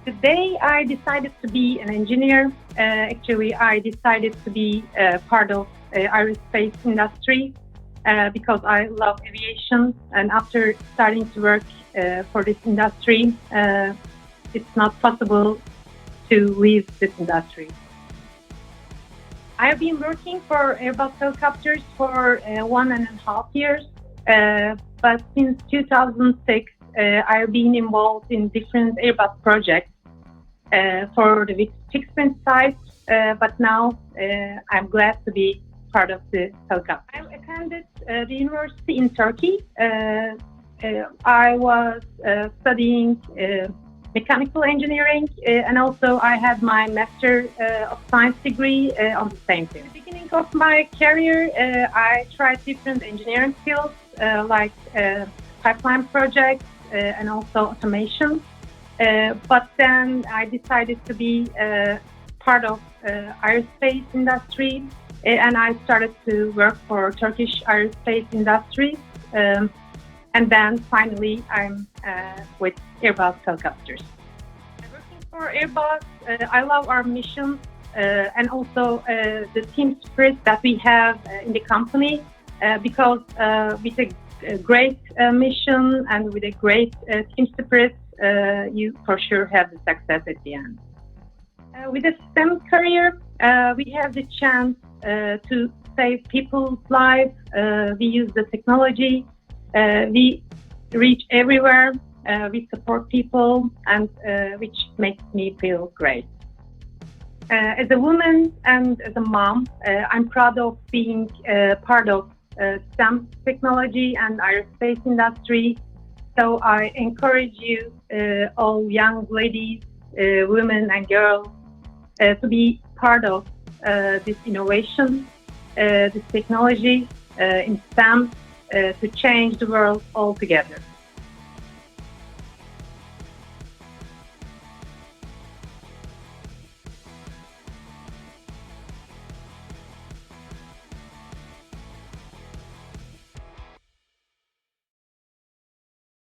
The day I decided to be an engineer, actually I decided to be part of aerospace industry because I love aviation. And after starting to work for this industry, it's not possible to leave this industry. I have been working for Airbus helicopters for 1.5 years, but since 2006, I have been involved in different Airbus projects for the fixed-wing side, but now I'm glad to be part of the helicopter. I attended the university in Turkey. I was studying mechanical engineering, and also I had my Master of Science degree on the same field. At the beginning of my career, I tried different engineering fields like pipeline projects and also automation. But then I decided to be part of aerospace industry, and I started to work for Turkish aerospace industry. And then finally, I'm with Airbus helicopters. Working for Airbus, I love our mission and also the team spirit that we have in the company because with a great mission and with a great team spirit, you for sure have the success at the end. With a STEM career, we have the chance to save people's lives. We use the technology. We reach everywhere. We support people, and which makes me feel great. As a woman and as a mom, I'm proud of being part of STEM technology and aerospace industry. So I encourage you, all young ladies, women and girls, to be part of this innovation, this technology in STEM to change the world altogether.